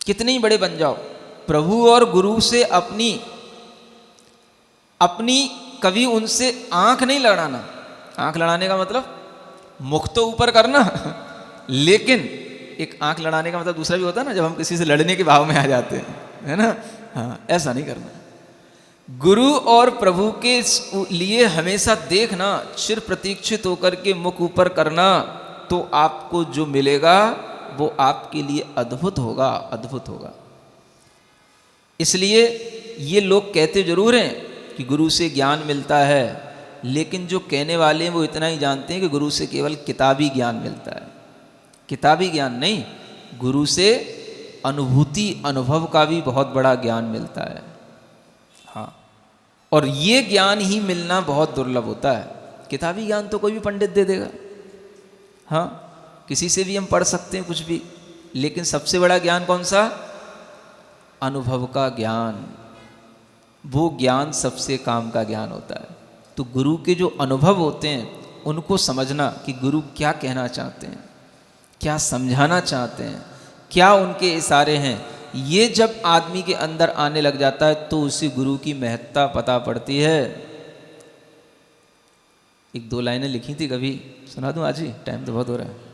कितने ही बड़े बन जाओ, प्रभु और गुरु से अपनी कभी उनसे आंख नहीं लड़ाना। आंख लड़ाने का मतलब मुख तो ऊपर करना लेकिन एक आंख लड़ाने का मतलब दूसरा भी होता है ना, जब हम किसी से लड़ने के भाव में आ जाते हैं, है ना। हाँ, ऐसा नहीं करना। गुरु और प्रभु के लिए हमेशा देखना, चिर प्रतीक्षित होकर के मुख ऊपर करना, तो आपको जो मिलेगा वो आपके लिए अद्भुत होगा, अद्भुत होगा। इसलिए ये लोग कहते जरूर हैं कि गुरु से ज्ञान मिलता है, लेकिन जो कहने वाले हैं वो इतना ही जानते हैं कि गुरु से केवल किताबी ज्ञान मिलता है। किताबी ज्ञान नहीं, गुरु से अनुभूति, अनुभव का भी बहुत बड़ा ज्ञान मिलता है। हाँ, और ये ज्ञान ही मिलना बहुत दुर्लभ होता है। किताबी ज्ञान तो कोई भी पंडित दे देगा, हाँ, किसी से भी हम पढ़ सकते हैं कुछ भी, लेकिन सबसे बड़ा ज्ञान कौन सा? अनुभव का ज्ञान। वो ज्ञान सबसे काम का ज्ञान होता है। तो गुरु के जो अनुभव होते हैं उनको समझना कि गुरु क्या कहना चाहते हैं, क्या समझाना चाहते हैं, क्या उनके इशारे हैं, ये जब आदमी के अंदर आने लग जाता है तो उसी गुरु की महत्ता पता पड़ती है। एक दो लाइनें लिखी थी, कभी सुना दूं आज ही? टाइम तो बहुत हो रहा है।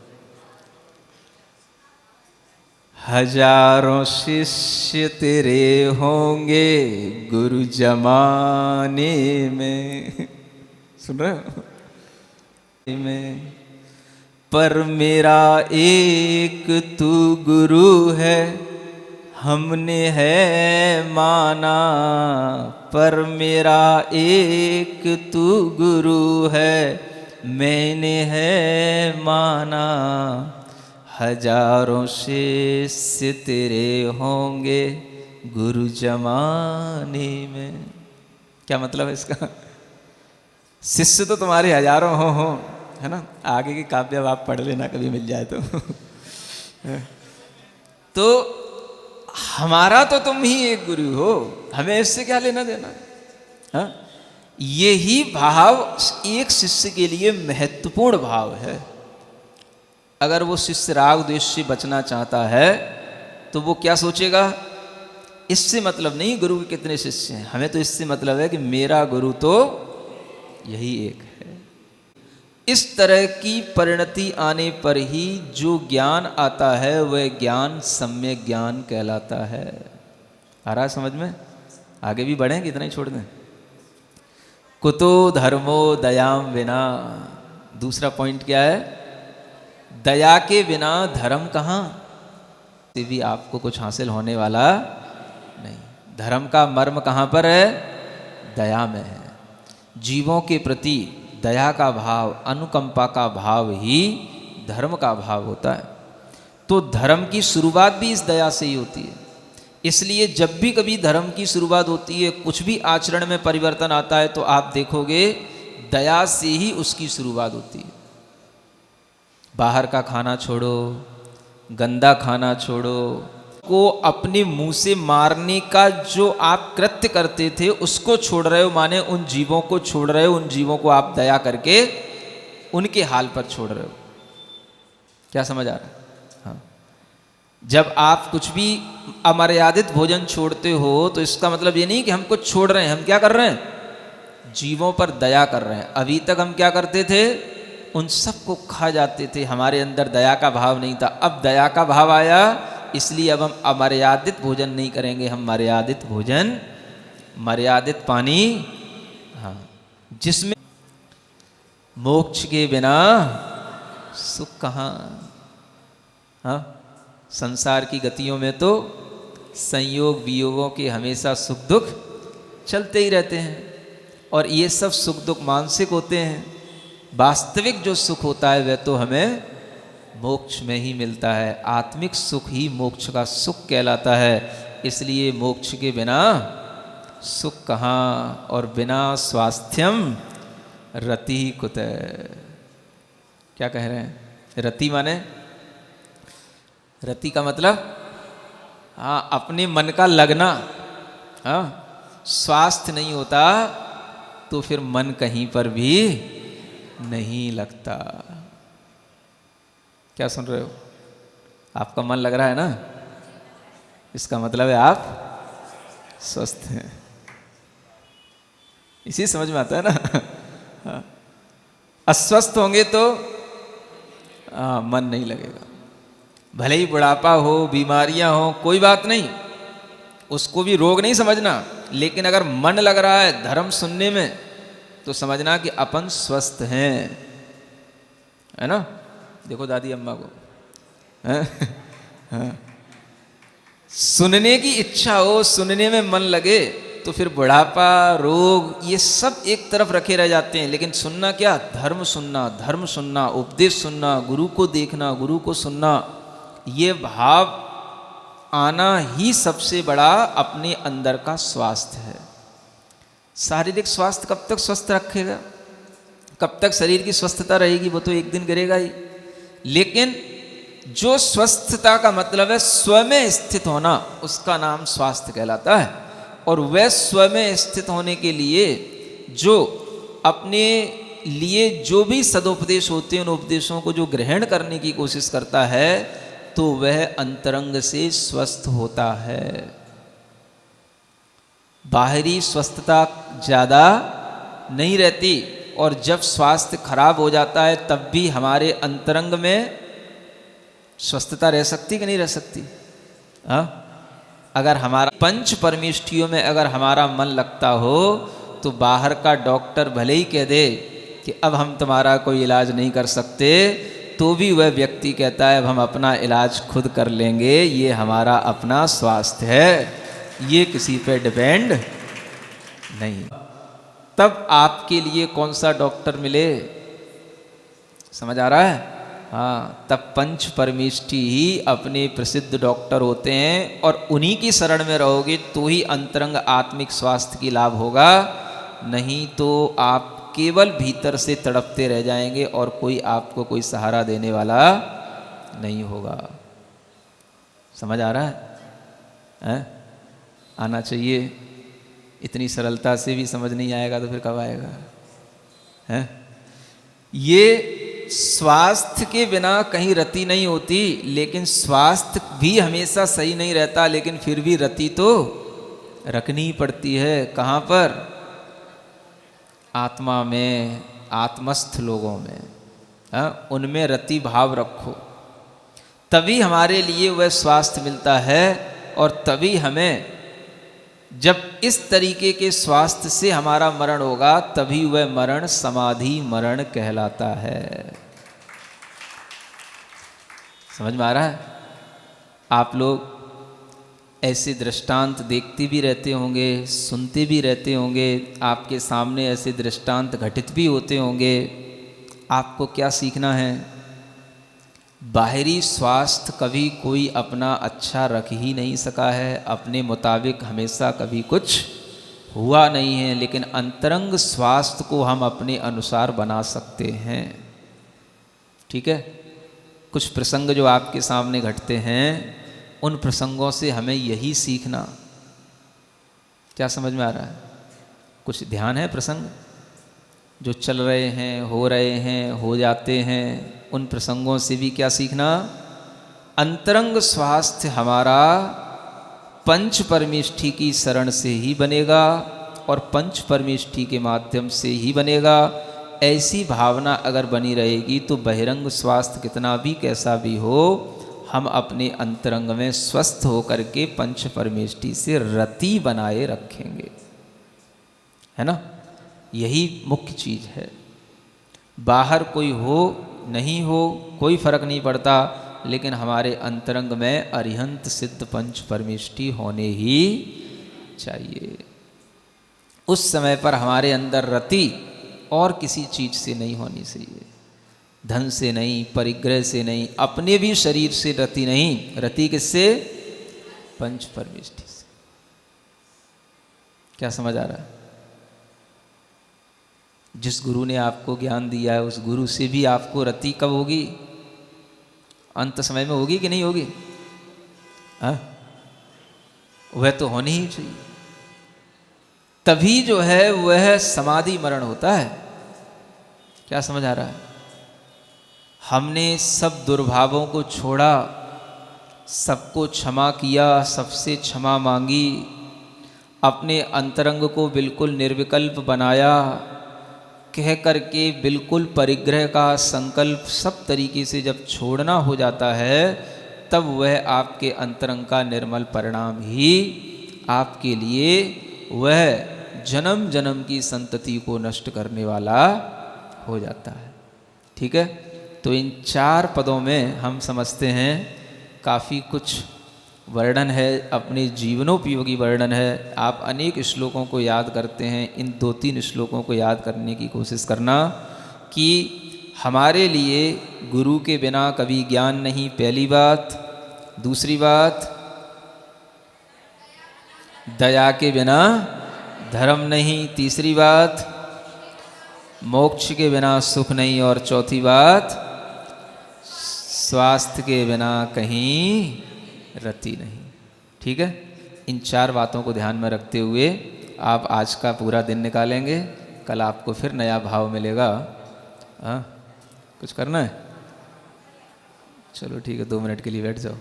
हजारों शिष्य तेरे होंगे गुरु जमाने में, सुन रहे हो? में पर मेरा एक तू गुरु है, हमने है माना। पर मेरा एक तू गुरु है, मैंने है माना। हजारों शिष्य तेरे होंगे गुरु जमाने में। क्या मतलब है इसका? शिष्य तो तुम्हारे हजारों हो, है ना। आगे की काव्य अब आप पढ़ लेना कभी मिल जाए तो हमारा तो तुम ही एक गुरु हो, हमें इससे क्या लेना देना, हाँ? यही भाव एक शिष्य के लिए महत्वपूर्ण भाव है। अगर वो शिष्य राग द्वेष से बचना चाहता है तो वो क्या सोचेगा? इससे मतलब नहीं गुरु के कितने शिष्य हैं, हमें तो इससे मतलब है कि मेरा गुरु तो यही एक है। इस तरह की परिणति आने पर ही जो ज्ञान आता है वह ज्ञान सम्यक ज्ञान कहलाता है। आ रहा है समझ में? आगे भी बढ़ें कि इतना ही छोड़ दें? कुतो धर्मो दयाम विना। दूसरा पॉइंट क्या है? दया के बिना धर्म कहाँ से भी आपको कुछ हासिल होने वाला नहीं। धर्म का मर्म कहाँ पर है? दया में है। जीवों के प्रति दया का भाव, अनुकंपा का भाव ही धर्म का भाव होता है। तो धर्म की शुरुआत भी इस दया से ही होती है। इसलिए जब भी कभी धर्म की शुरुआत होती है, कुछ भी आचरण में परिवर्तन आता है, तो आप देखोगे दया से ही उसकी शुरुआत होती है। बाहर का खाना छोड़ो, गंदा खाना छोड़ो, को अपने मुंह से मारने का जो आप कृत्य करते थे उसको छोड़ रहे हो, माने उन जीवों को छोड़ रहे हो। उन जीवों को आप दया करके उनके हाल पर छोड़ रहे हो। क्या समझ आ रहा है? हाँ, जब आप कुछ भी अमर्यादित भोजन छोड़ते हो तो इसका मतलब ये नहीं कि हम कुछ छोड़ रहे हैं, हम क्या कर रहे हैं? जीवों पर दया कर रहे हैं। अभी तक हम क्या करते थे? उन सबको खा जाते थे, हमारे अंदर दया का भाव नहीं था। अब दया का भाव आया, इसलिए अब हम अमर्यादित भोजन नहीं करेंगे, हम मर्यादित भोजन, मर्यादित पानी, हाँ, जिसमें मोक्ष के बिना सुख कहाँ। हाँ, संसार की गतियों में तो संयोग वियोगों के हमेशा सुख दुख चलते ही रहते हैं, और ये सब सुख दुख मानसिक होते हैं। वास्तविक जो सुख होता है वह तो हमें मोक्ष में ही मिलता है। आत्मिक सुख ही मोक्ष का सुख कहलाता है। इसलिए मोक्ष के बिना सुख कहाँ, और बिना स्वास्थ्यम रति कुतः। क्या कह रहे हैं? रति माने, रति का मतलब हाँ, अपने मन का लगना। हाँ, स्वास्थ्य नहीं होता तो फिर मन कहीं पर भी नहीं लगता। क्या सुन रहे हो? आपका मन लग रहा है ना? इसका मतलब है आप स्वस्थ हैं। इसी समझ में आता है ना। अस्वस्थ होंगे तो मन नहीं लगेगा। भले ही बुढ़ापा हो, बीमारियां हो, कोई बात नहीं, उसको भी रोग नहीं समझना, लेकिन अगर मन लग रहा है धर्म सुनने में तो समझना कि अपन स्वस्थ हैं, है ना। देखो दादी अम्मा को, हाँ। सुनने की इच्छा हो, सुनने में मन लगे तो फिर बुढ़ापा, रोग, ये सब एक तरफ रखे रह जाते हैं। लेकिन सुनना क्या? धर्म सुनना, धर्म सुनना, उपदेश सुनना, गुरु को देखना, गुरु को सुनना, ये भाव आना ही सबसे बड़ा अपने अंदर का स्वास्थ्य है। शारीरिक स्वास्थ्य कब तक स्वस्थ रखेगा, कब तक शरीर की स्वस्थता रहेगी? वो तो एक दिन गिरेगा ही। लेकिन जो स्वस्थता का मतलब है स्व में स्थित होना, उसका नाम स्वास्थ्य कहलाता है। और वह स्व में स्थित होने के लिए जो अपने लिए जो भी सदुपदेश होते हैं, उन उपदेशों को जो ग्रहण करने की कोशिश करता है, तो वह अंतरंग से स्वस्थ होता है। बाहरी स्वस्थता ज़्यादा नहीं रहती, और जब स्वास्थ्य खराब हो जाता है तब भी हमारे अंतरंग में स्वस्थता रह सकती कि नहीं रह सकती? हाँ, अगर हमारा पंच परमेष्ठियों में अगर हमारा मन लगता हो तो बाहर का डॉक्टर भले ही कह दे कि अब हम तुम्हारा कोई इलाज नहीं कर सकते, तो भी वह व्यक्ति कहता है अब हम अपना इलाज खुद कर लेंगे, ये हमारा अपना स्वास्थ्य है, ये किसी पे डिपेंड नहीं। तब आपके लिए कौन सा डॉक्टर मिले, समझ आ रहा है? हाँ, तब पंच परमेष्ठी ही अपने प्रसिद्ध डॉक्टर होते हैं, और उन्हीं की शरण में रहोगे तो ही अंतरंग आत्मिक स्वास्थ्य की लाभ होगा। नहीं तो आप केवल भीतर से तड़पते रह जाएंगे और कोई आपको कोई सहारा देने वाला नहीं होगा। समझ आ रहा है? आना चाहिए। इतनी सरलता से भी समझ नहीं आएगा तो फिर कब आएगा? है? ये स्वास्थ्य के बिना कहीं रति नहीं होती, लेकिन स्वास्थ्य भी हमेशा सही नहीं रहता, लेकिन फिर भी रति तो रखनी पड़ती है। कहाँ पर? आत्मा में, आत्मस्थ लोगों में। हाँ, उनमें रति भाव रखो, तभी हमारे लिए वह स्वास्थ्य मिलता है। और तभी हमें, जब इस तरीके के स्वास्थ्य से हमारा मरण होगा, तभी वह मरण समाधि मरण कहलाता है। समझ में आ रहा है? आप लोग ऐसे दृष्टांत देखते भी रहते होंगे, सुनते भी रहते होंगे, आपके सामने ऐसे दृष्टांत घटित भी होते होंगे। आपको क्या सीखना है? बाहरी स्वास्थ्य कभी कोई अपना अच्छा रख ही नहीं सका है, अपने मुताबिक हमेशा कभी कुछ हुआ नहीं है, लेकिन अंतरंग स्वास्थ्य को हम अपने अनुसार बना सकते हैं। ठीक है? कुछ प्रसंग जो आपके सामने घटते हैं, उन प्रसंगों से हमें यही सीखना। क्या समझ में आ रहा है? कुछ ध्यान है प्रसंग जो चल रहे हैं, हो रहे हैं, हो जाते हैं, उन प्रसंगों से भी क्या सीखना? अंतरंग स्वास्थ्य हमारा पंच परमेष्ठी की शरण से ही बनेगा, और पंच परमेष्ठी के माध्यम से ही बनेगा। ऐसी भावना अगर बनी रहेगी तो बहिरंग स्वास्थ्य कितना भी कैसा भी हो, हम अपने अंतरंग में स्वस्थ होकर के पंच परमेष्ठी से रति बनाए रखेंगे। है ना? यही मुख्य चीज है। बाहर कोई हो नहीं हो कोई फर्क नहीं पड़ता, लेकिन हमारे अंतरंग में अरिहंत सिद्ध पंच परमेष्ठी होने ही चाहिए। उस समय पर हमारे अंदर रति और किसी चीज से नहीं होनी चाहिए, धन से नहीं, परिग्रह से नहीं, अपने भी शरीर से रति नहीं। रति किससे? पंच परमेष्ठी से। क्या समझ आ रहा है? जिस गुरु ने आपको ज्ञान दिया है, उस गुरु से भी आपको रति कब होगी? अंत समय में होगी कि नहीं होगी? हाँ, वह तो होनी ही चाहिए। तभी जो है वह समाधि मरण होता है। क्या समझ आ रहा है? हमने सब दुर्भावों को छोड़ा, सबको क्षमा किया, सबसे क्षमा मांगी, अपने अंतरंग को बिल्कुल निर्विकल्प बनाया, कह करके बिल्कुल परिग्रह का संकल्प सब तरीके से जब छोड़ना हो जाता है, तब वह आपके अंतरंग का निर्मल परिणाम ही आपके लिए वह जन्म जन्म की संतति को नष्ट करने वाला हो जाता है। ठीक है, तो इन 4 पदों में हम समझते हैं काफ़ी कुछ वर्णन है, अपने जीवनोपयोगी वर्णन है। आप अनेक श्लोकों को याद करते हैं, इन 2-3 श्लोकों को याद करने की कोशिश करना कि हमारे लिए गुरु के बिना कभी ज्ञान नहीं, पहली बात। दूसरी बात, दया के बिना धर्म नहीं। तीसरी बात, मोक्ष के बिना सुख नहीं। और चौथी बात, स्वास्थ्य के बिना कहीं रति नहीं। ठीक है, इन 4 बातों को ध्यान में रखते हुए आप आज का पूरा दिन निकालेंगे, कल आपको फिर नया भाव मिलेगा। हाँ, कुछ करना है? चलो ठीक है, 2 मिनट के लिए बैठ जाओ।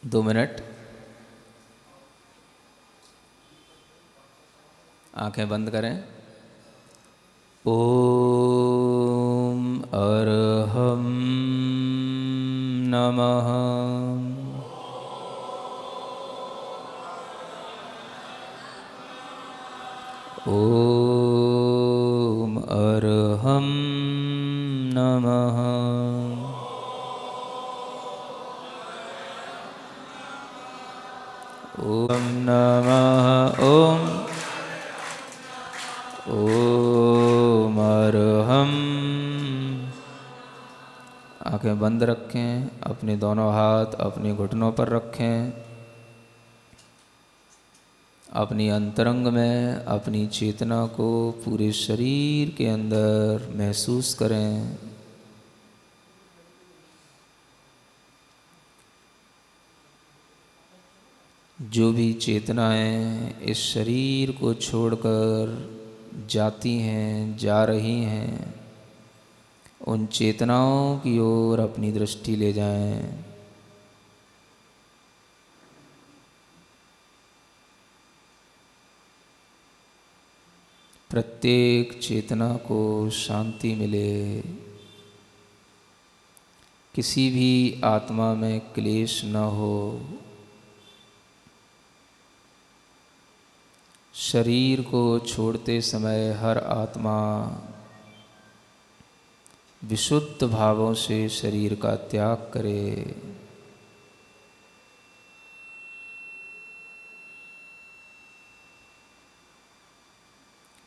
2 मिनट आंखें बंद करें। ओम अरहम नमः। ओम अरहम नमः। ओम नमः। ओम अरहम। आंखें बंद रखें, अपने दोनों हाथ अपने घुटनों पर रखें, अपनी अंतरंग में अपनी चेतना को पूरे शरीर के अंदर महसूस करें। जो भी चेतनाएं इस शरीर को छोड़कर जाती हैं, जा रही हैं, उन चेतनाओं की ओर अपनी दृष्टि ले जाएं। प्रत्येक चेतना को शांति मिले, किसी भी आत्मा में क्लेश न हो। शरीर को छोड़ते समय हर आत्मा विशुद्ध भावों से शरीर का त्याग करे।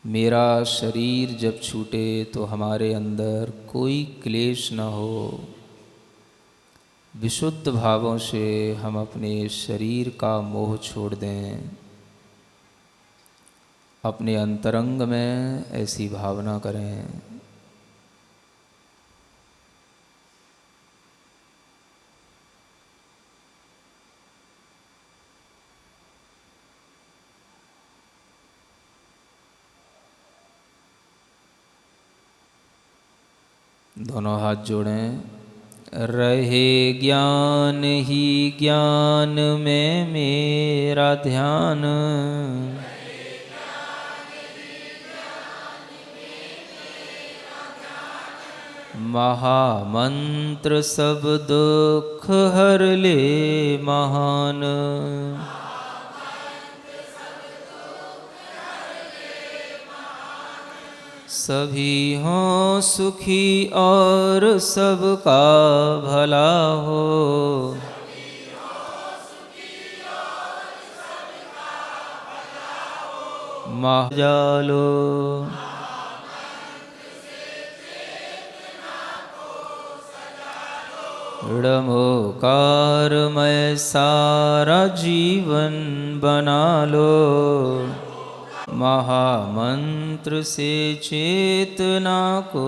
मेरा शरीर जब छूटे तो हमारे अंदर कोई क्लेश न हो। विशुद्ध भावों से हम अपने शरीर का मोह छोड़ दें। अपने अंतरंग में ऐसी भावना करें। दोनों हाथ जोड़ें। रहे ज्ञान ही ज्ञान में मेरा ध्यान, महामंत्र सब दुख हर ले महान। सभी हों सुखी और सबका भला हो। महाजालो ऋणमोकार में सारा जीवन बना लो। महामंत्र से चेतना को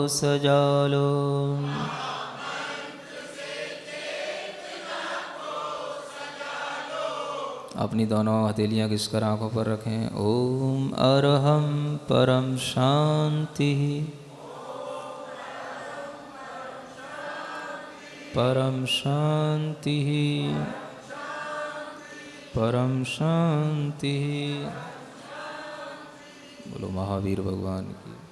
सजा लो। अपनी दोनों हथेलियां घिसकर आंखों पर रखें। ओम अरहम परम शांति। परम शांति परम शांति। बोलो महावीर भगवान की।